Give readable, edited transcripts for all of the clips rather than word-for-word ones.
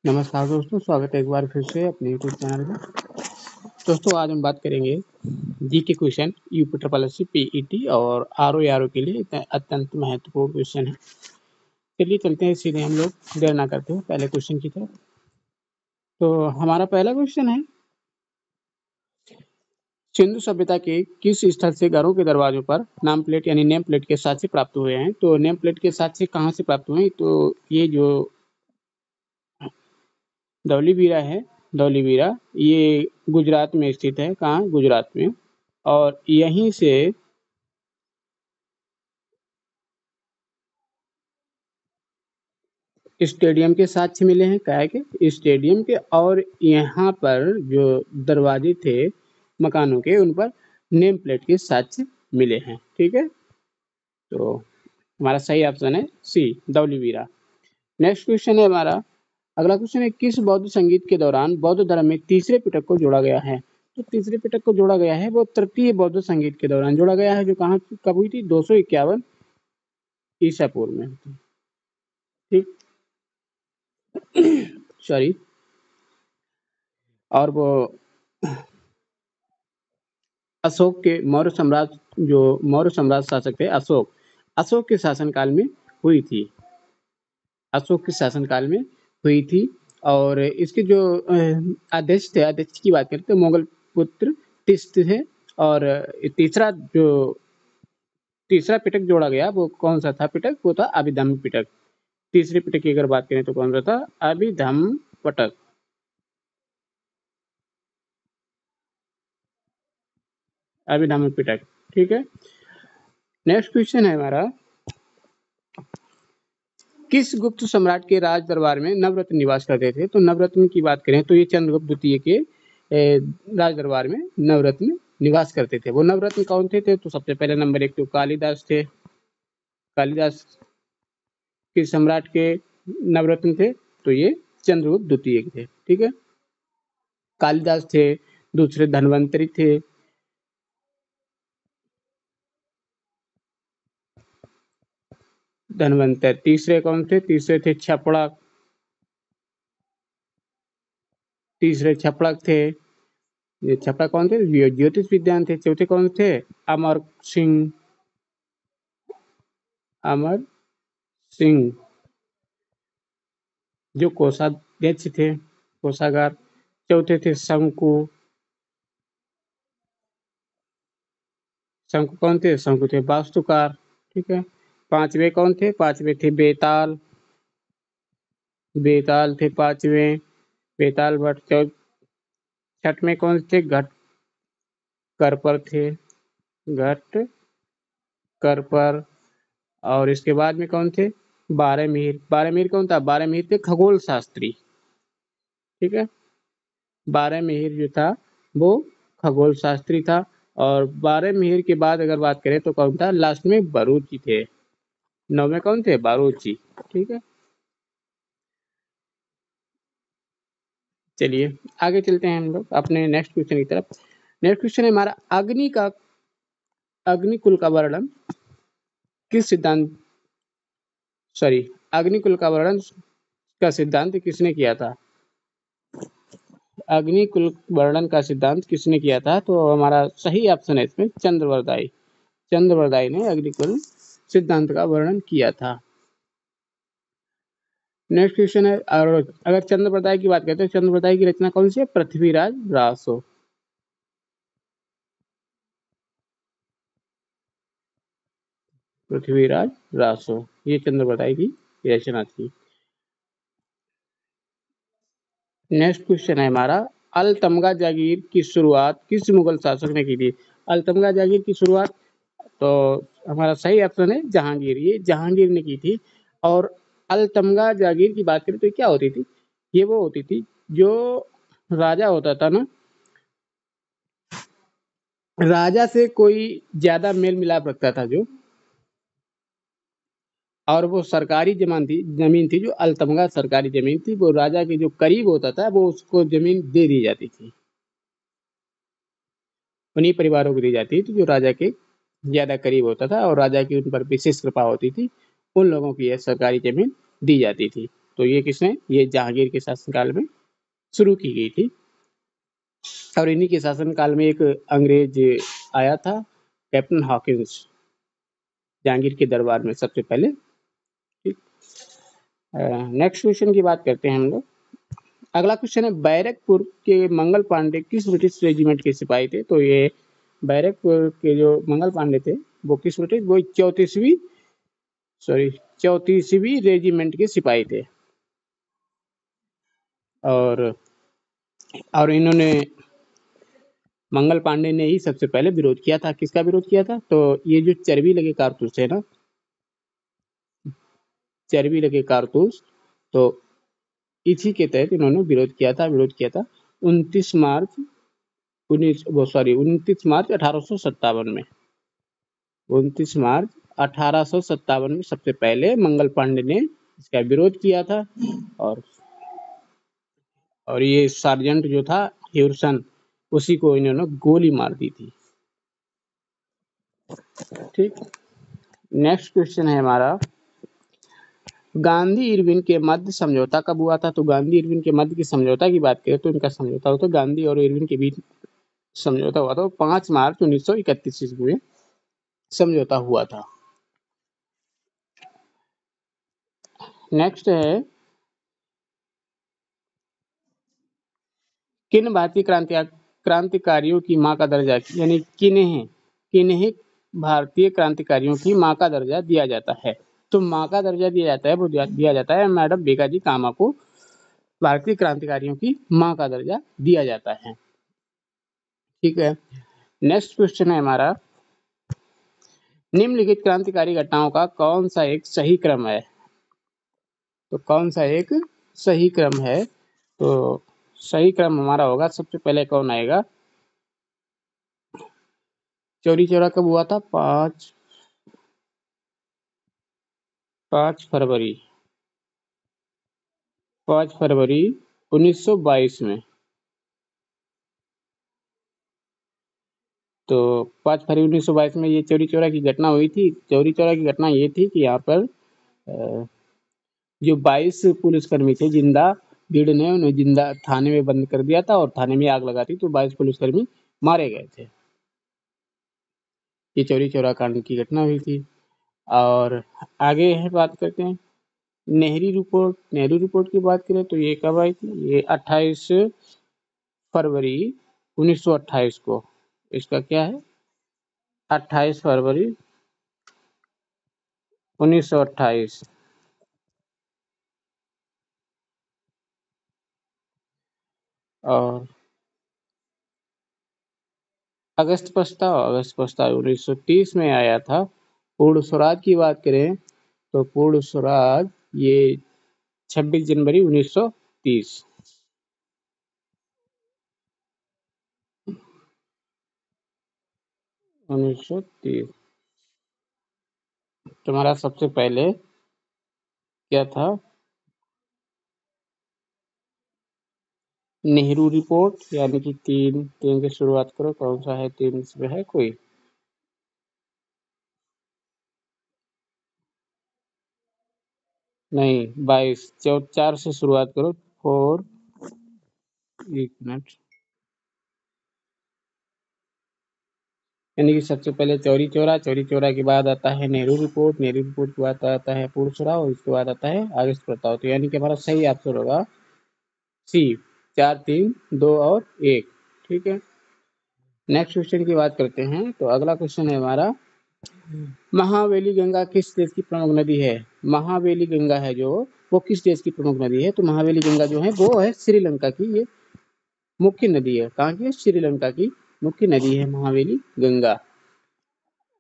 नमस्कार दोस्तों, स्वागत है एक बार फिर से अपने यूट्यूब चैनल में। दोस्तों आज हम बात करेंगे GK question UP triple SC PET और आरओ के लिए अत्यंत महत्वपूर्ण क्वेश्चन है। चलिए चलते हैं सीधे हम लोग देर ना करते हुए पहले क्वेश्चन की तरफ। तो हमारा पहला क्वेश्चन है, सिंधु सभ्यता के किस स्थल से घरों के दरवाजों पर नाम प्लेट यानी नेम प्लेट के साक्ष्य प्राप्त हुए हैं? तो नेम प्लेट के साक्ष्य कहाँ से प्राप्त हुए? तो ये जो धौलीवीरा है, धौलीवीरा ये गुजरात में स्थित है। कहाँ? गुजरात में। और यहीं से स्टेडियम के साक्ष्य मिले हैं। क्या है कि स्टेडियम के, और यहाँ पर जो दरवाजे थे मकानों के, उन पर नेम प्लेट के साक्ष्य मिले हैं। ठीक है, तो हमारा सही ऑप्शन है सी, धौलीवीरा। नेक्स्ट क्वेश्चन है हमारा, अगला क्वेश्चन है, किस बौद्ध संगीत के दौरान बौद्ध धर्म में तीसरे पिटक को जोड़ा गया है? तो तीसरे पिटक को जोड़ा गया है वो तृतीय बौद्ध संगीत के दौरान जोड़ा गया है, जो कहाँ कब हुई थी? 251 ईसा पूर्व में। ठीक, सॉरी। और वो अशोक के मौर्य सम्राट शासक थे अशोक के शासनकाल में हुई थी। अशोक के शासनकाल में हुई थी। और इसके जो अध्यक्ष की बात करें तो मुगल पुत्र तिष्ट थे। और तीसरा पिटक जोड़ा गया, वो कौन सा था पिटक? वो था अभिधम्म पिटक। तीसरे पिटक की अगर बात करें तो कौन सा था? अभिधम्म पिटक। अभिधम्म पिटक। ठीक है, नेक्स्ट क्वेश्चन है हमारा, किस गुप्त सम्राट के राज दरबार में नवरत्न निवास करते थे? तो नवरत्न की बात करें तो ये चंद्रगुप्त द्वितीय के राज दरबार में नवरत्न निवास करते थे। वो नवरत्न कौन थे? तो सबसे पहले नंबर 1 तो कालिदास थे। कालिदास के सम्राट के नवरत्न थे, तो ये चंद्रगुप्त द्वितीय के थे। ठीक है, कालिदास थे। दूसरे धन्वंतरी थे। धन्वंतर। तीसरे कौन थे? तीसरे थे छपड़क। तीसरे छपड़क थे। ये छपड़क कौन थे? ज्योतिष विद्वान थे। चौथे कौन थे? अमर सिंह। अमर सिंह जो कोषाध्यक्ष थे, कोषागार। चौथे थे शंकु। शंकु कौन थे? शंकु थे वास्तुकार। ठीक है, पांचवे कौन थे? पांचवे थे बेताल। बेताल थे पांचवे, बेताल भट्ट। छठवें कौन थे? घट करपर थे, घट करपर। और इसके बाद में कौन थे? बारहमीर। बारहमीर कौन था? बारहमीर थे खगोल शास्त्री। ठीक है, बारहमीर जो था वो खगोल शास्त्री था। और बारहमीर के बाद अगर बात करें तो कौन था? लास्ट में बरूची थे। नौवे कौन थे? बारूची। ठीक है, चलिए आगे चलते हैं हम लोग अपने नेक्स्ट क्वेश्चन की तरफ। नेक्स्ट क्वेश्चन है हमारा, अग्निकुल का वर्णन किस सिद्धांत सॉरी अग्निकुल का वर्णन का सिद्धांत किसने किया था? अग्निकुल वर्णन का सिद्धांत किसने किया था? तो हमारा सही ऑप्शन है इसमें चंद्रवरदाई। चंद्रवरदाई ने अग्निकुल सिद्धांत का वर्णन किया था। नेक्स्ट क्वेश्चन है, और अगर चंद्रवरदाई की बात करते हैं, चंद्रवरदाई की रचना कौन सी है? पृथ्वीराज रासो। पृथ्वीराज रासो, ये चंद्रवरदाई की रचना थी। नेक्स्ट क्वेश्चन है हमारा, अलतमगा जागीर की शुरुआत किस मुगल शासक ने की थी? अलतमगा जागीर की शुरुआत तो हमारा सही ऑप्शन है जहांगीर। ये जहांगीर ने की थी। और अलतमगा जागीर की बात करें तो क्या होती थी? ये वो होती थी, जो राजा होता था ना, राजा से कोई ज्यादा मेल मिलाप रखता था जो, और वो सरकारी जमीन थी जो अलतमगा सरकारी जमीन थी, वो राजा के जो करीब होता था वो उसको जमीन दे दी जाती थी। उन्हीं परिवारों को दी जाती थी जो राजा के ज्यादा करीब होता था और राजा की उन पर विशेष कृपा होती थी। उन लोगों की यह सरकारी जमीन दी जाती थी। तो ये किसने, ये जहांगीर के शासनकाल में शुरू की गई थी। और इन्हीं के शासनकाल में एक अंग्रेज आया था, कैप्टन हॉकिंस, जहांगीर के दरबार में सबसे पहले। ठीक, नेक्स्ट क्वेश्चन की बात करते हैं हम लोग। अगला क्वेश्चन है, बैरकपुर के मंगल पांडे किस ब्रिटिश रेजिमेंट के सिपाही थे? तो ये बैरकपुर के जो मंगल पांडे थे वो किस ब्रिटिश, वो 34वीं रेजिमेंट के सिपाही थे। और इन्होंने, मंगल पांडे ने ही सबसे पहले विरोध किया था। किसका विरोध किया था? तो ये जो चर्बी लगे कारतूस है ना, चर्बी लगे कारतूस, तो इसी के तहत इन्होंने विरोध किया था। 29 मार्च 1857 में। 29 मार्च 1857 में सबसे पहले मंगल पांडे ने इसका विरोध किया था। और ये सार्जेंट जो था ह्यूरसन, उसी को इन्होंने गोली मार दी थी। ठीक, नेक्स्ट क्वेश्चन है हमारा, गांधी इरविन के मध्य समझौता कब हुआ था? तो गांधी इरविन के मध्य की समझौता की बात करें तो इनका समझौता होता, गांधी और इरविन के बीच समझौता हुआ था 5 मार्च 1931 ईस्वी में समझौता हुआ था। नेक्स्ट है, किन भारतीय क्रांतिकारियों की मां का दर्जा, यानी किन्हें भारतीय क्रांतिकारियों की मां का दर्जा दिया जाता है? तो मां का दर्जा दिया जाता है, वो दिया जाता है मैडम बेगाजी कामा को भारतीय क्रांतिकारियों की मां का दर्जा दिया जाता है। ठीक है, नेक्स्ट क्वेश्चन है हमारा, निम्नलिखित क्रांतिकारी घटनाओं का कौन सा एक सही क्रम है? तो कौन सा एक सही क्रम है? तो सही क्रम हमारा होगा, सबसे पहले कौन आएगा, चौरी चौरा कब हुआ था? 5 फरवरी 1922 में। तो 5 फरवरी 1922 में ये चौरी चौरा की घटना हुई थी। चौरी चौरा की घटना ये थी कि यहाँ पर जो 22 पुलिसकर्मी थे, जिंदा भीड़ ने उन्हें जिंदा थाने में बंद कर दिया था और थाने में आग लगा दी, तो 22 पुलिसकर्मी मारे गए थे। ये चौरी चौरा कांड की घटना हुई थी। और आगे है, बात करते हैं नेहरू रिपोर्ट की बात करें तो ये कब आई थी? ये 28 फरवरी 1928 को। इसका क्या है, 28 फरवरी 1928। और अगस्त प्रस्ताव 1930 में आया था। पूर्ण स्वराज की बात करें तो पूर्ण स्वराज ये 26 जनवरी 1930। तुम्हारा सबसे पहले क्या था, नेहरू रिपोर्ट, यानी कि तीन तीन की शुरुआत करो, कौन सा है तीन इसमें है कोई? नहीं, 22 4 से शुरुआत करो, 4, एक मिनट, यानी कि सबसे पहले चौरी चौरा के बाद आता है नेहरू रिपोर्ट के बाद आता है पूर्ण स्वराज, और इसके बाद आता है अगस्त प्रस्ताव। तो यानी कि हमारा सही आंसर होगा सी, 4, 3, 2 और 1। ठीक है, नेक्स्ट क्वेश्चन की बात करते हैं। तो अगला क्वेश्चन है हमारा, महावेली गंगा किस देश की प्रमुख नदी है? महावेली गंगा है जो, वो किस देश की प्रमुख नदी है? तो महावेली गंगा जो है वो है श्रीलंका की, ये मुख्य नदी है। कहाँ की है? श्रीलंका की मुख्य नदी है महावेली गंगा।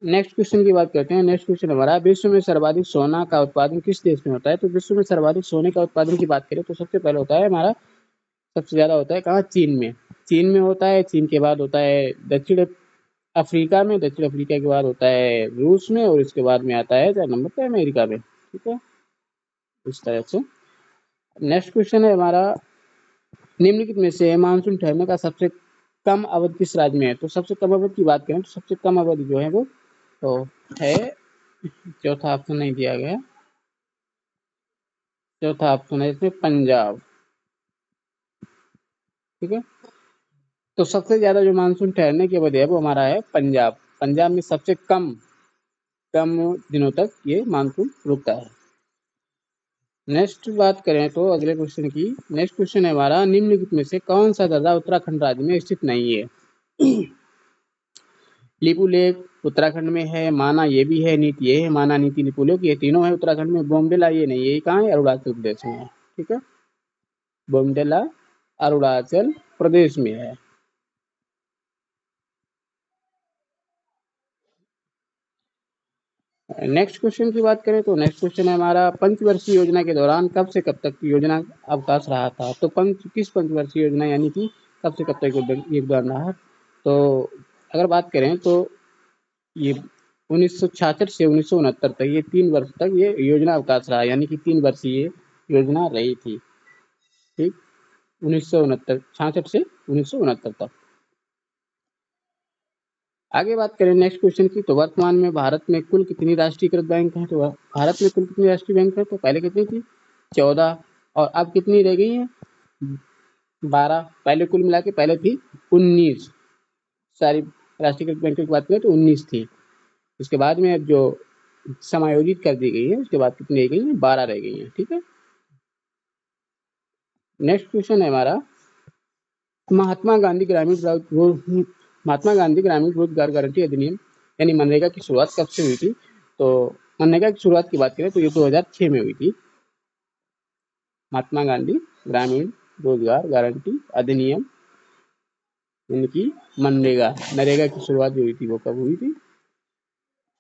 नेक्स्ट क्वेश्चन की बात करते हैं। नेक्स्ट क्वेश्चन हमारा, विश्व में सर्वाधिक सोना का उत्पादन किस देश में होता है? तो विश्व में सर्वाधिक सोने का उत्पादन की बात करें तो सबसे पहले होता है हमारा, सबसे ज्यादा होता है कहाँ? चीन में। चीन में होता है, चीन के बाद होता है दक्षिण अफ्रीका में, दक्षिण अफ्रीका के बाद होता है रूस में, और इसके बाद में आता है 4 नंबर पे अमेरिका में। ठीक है, इस तरह से। नेक्स्ट क्वेश्चन है हमारा, निम्नलिखित में से मानसून ठहरने का सबसे कम अवधि किस राज्य में है? तो सबसे कम अवधि की बात करें तो सबसे कम अवधि जो है वो तो है, चौथा ऑप्शन नहीं दिया गया, चौथा ऑप्शन है इसमें पंजाब। ठीक है, तो सबसे ज्यादा जो मानसून ठहरने की वजह है वो हमारा है पंजाब। पंजाब में सबसे कम कम दिनों तक ये मानसून रुकता है। नेक्स्ट बात करें तो अगले क्वेश्चन की, नेक्स्ट क्वेश्चन है हमारा, निम्नलिखित में से कौन सा दर्रा उत्तराखंड राज्य में स्थित नहीं है? लिपू लेक उत्तराखंड में है, माना ये भी है, नीति ये है, माना नीति लिपू लेक, ये तीनों है उत्तराखंड में। बोमडिला ये नहीं है, ये कहाँ है? अरुणाचल प्रदेश में है। ठीक है, बोमडिला अरुणाचल प्रदेश में है। नेक्स्ट क्वेश्चन की बात करें तो नेक्स्ट क्वेश्चन है हमारा, पंचवर्षीय योजना के दौरान कब से कब तक योजना अवकाश रहा था? तो किस पंचवर्षीय योजना यानी कि कब से कब तक योगदान रहा? तो अगर बात करें तो ये 1966 से 1969 तक, ये 3 वर्ष तक ये योजना अवकाश रहा, यानी कि 3 वर्षीय योजना रही थी। ठीक, 1966 से 1969 तक। आगे बात करें नेक्स्ट क्वेश्चन की, तो वर्तमान में भारत में कुल कितनी राष्ट्रीयकृत बैंक हैं? तो भारत में कुल कितनी राष्ट्रीय बैंक है? तो पहले कितनी थी? 14, और अब कितनी रह गई हैं? 12। पहले कुल मिला के पहले थी 19, सारी राष्ट्रीयकृत बैंकों की बात करें तो 19 थी। उसके बाद में अब जो समायोजित कर दी गई है उसके बाद कितनी रह गई है? 12 रह गई है। ठीक है, नेक्स्ट क्वेश्चन है हमारा, महात्मा गांधी ग्रामीण महात्मा गांधी ग्रामीण रोजगार गारंटी अधिनियम यानी मनरेगा की शुरुआत कब से हुई थी? तो मनरेगा की शुरुआत की बात करें तो ये 2006 में हुई थी। महात्मा गांधी ग्रामीण रोजगार गारंटी अधिनियम यानी कि मनरेगा, नरेगा की शुरुआत जो हुई थी वो कब हुई थी?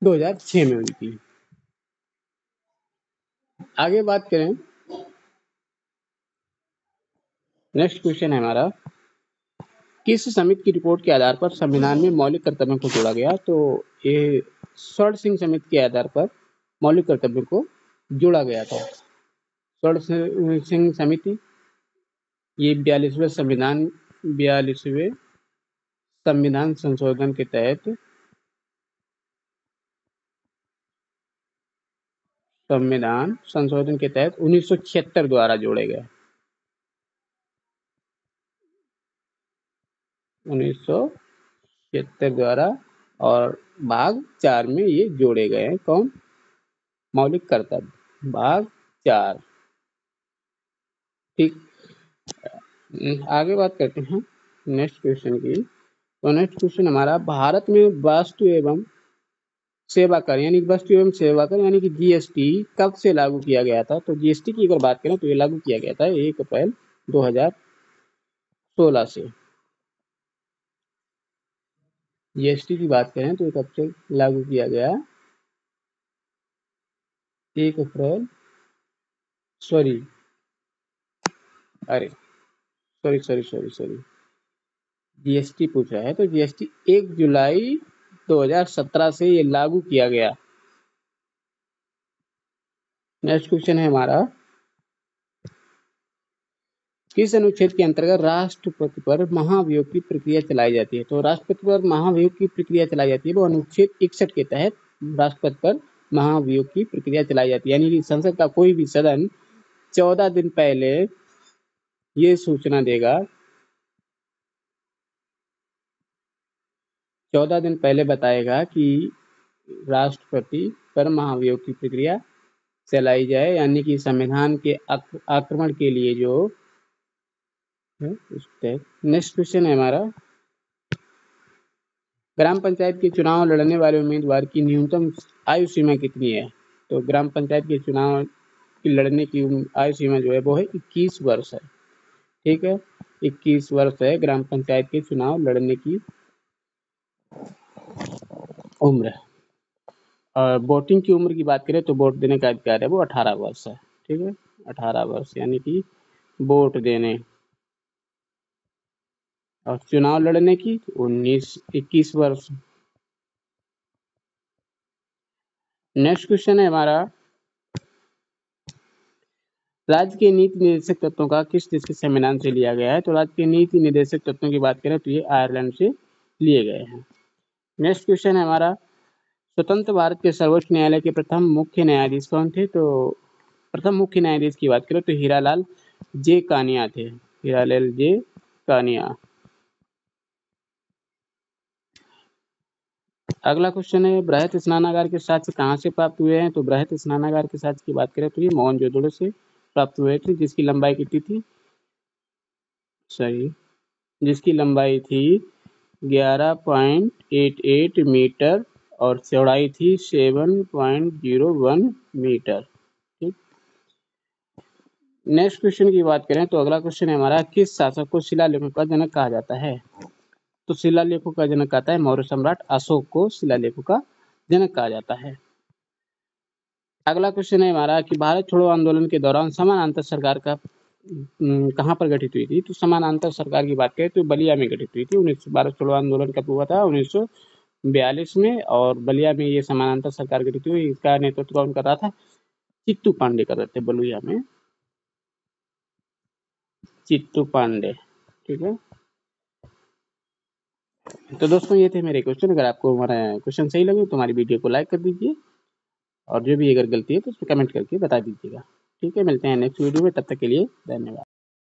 2006 में हुई थी। आगे बात करें, नेक्स्ट क्वेश्चन है हमारा, किस समिति की रिपोर्ट के आधार पर संविधान में मौलिक कर्तव्यों को जोड़ा गया? तो ये स्वर्ण सिंह समिति के आधार पर मौलिक कर्तव्यों को जोड़ा गया था। स्वर्ण सिंह समिति ये 42वें संविधान संशोधन के तहत संविधान संशोधन के तहत 1976 द्वारा जोड़े गए। 1976 द्वारा, और भाग 4 में ये जोड़े गए हैं। कौन? मौलिक कर्तव्य भाग 4। ठीक, आगे बात करते हैं नेक्स्ट क्वेश्चन की। तो नेक्स्ट क्वेश्चन हमारा, भारत में वस्तु एवं सेवा कर यानी वस्तु एवं सेवा कर यानी कि जीएसटी कब से लागू किया गया था? तो जीएसटी की अगर बात करें तो ये लागू किया गया था 1 अप्रैल 2016 से। जीएसटी की बात करें तो ये कब से लागू किया गया? 1 अप्रैल, सॉरी, अरे सॉरी, जीएसटी पूछा है तो जीएसटी 1 जुलाई 2017 से ये लागू किया गया। नेक्स्ट क्वेश्चन है हमारा, किस अनुच्छेद के अंतर्गत राष्ट्रपति पर महाभियोग की प्रक्रिया चलाई जाती है? तो राष्ट्रपति पर महाभियोग की प्रक्रिया चलाई जाती है वो अनुच्छेद 61 के तहत राष्ट्रपति पर महाभियोग की प्रक्रिया चलाई जाती है, यानी कि संसद का कोई भी सदन 14 दिन पहले ये सूचना देगा, 14 दिन पहले बताएगा कि राष्ट्रपति पर महाभियोग की प्रक्रिया चलाई जाए, यानी कि संविधान के आक्रमण के लिए जो है उस तहत। नेक्स्ट क्वेश्चन है हमारा, ग्राम पंचायत के चुनाव लड़ने वाले उम्मीदवार की न्यूनतम आयु सीमा कितनी है? तो ग्राम पंचायत के चुनाव की लड़ने की आयु सीमा जो है वो है 21 वर्ष है। ठीक है, 21 वर्ष है ग्राम पंचायत के चुनाव लड़ने की उम्र। और वोटिंग की उम्र की बात करें तो वोट देने का अधिकार है वो 18 वर्ष है। ठीक है, 18 वर्ष यानी कि वोट देने, और चुनाव लड़ने की 21 वर्ष। नेक्स्ट क्वेश्चन है हमारा, राज्य के नीति निर्देशक तत्वों का किस देश के संविधान से लिया गया है? तो राज्य के नीति निर्देशक तत्वों की बात करें तो ये आयरलैंड से लिए गए हैं। नेक्स्ट क्वेश्चन है हमारा, स्वतंत्र भारत के सर्वोच्च न्यायालय के प्रथम मुख्य न्यायाधीश कौन थे? तो प्रथम मुख्य न्यायाधीश की बात करें तो हीरालाल जे कानिया थे, हीरालाल जे कानिया। अगला क्वेश्चन है बृहत स्नानागार के साक्ष्य कहाँ से प्राप्त हुए हैं? तो बृहत स्नानागार के साक्ष्य की बात करें तो ये मोहनजोदड़ो से प्राप्त हुए थे, जिसकी लंबाई कितनी थी? सही, जिसकी लंबाई थी 11.88 मीटर और चौड़ाई थी 7.01 मीटर। ठीक, नेक्स्ट क्वेश्चन की बात करें तो अगला क्वेश्चन है हमारा, किस शासक को शिलालेखों का जनक कहा जाता है? तो शिलालेखों का जनक कहता है मौर्य सम्राट अशोक को शिलालेखों का जनक कहा जाता है। अगला क्वेश्चन है हमारा कि भारत छोड़ो आंदोलन के दौरान समानांतर सरकार का कहाँ पर गठित हुई थी? तो समानांतर सरकार की बात करें तो बलिया में गठित हुई थी। भारत छोड़ो आंदोलन कब हुआ था? 1942 में, और बलिया में ये समानांतर सरकार गठित हुई। इसका नेतृत्व कौन कर रहा था? चित्तू पांडे कर रहे थे बलुआ में, चित्तू पांडे। ठीक है, तो दोस्तों ये थे मेरे क्वेश्चन। अगर आपको हमारा क्वेश्चन सही लगे तो हमारी वीडियो को लाइक कर दीजिए, और जो भी अगर गलती है तो उसको कमेंट करके बता दीजिएगा। ठीक है, मिलते हैं नेक्स्ट वीडियो में, तब तक के लिए धन्यवाद।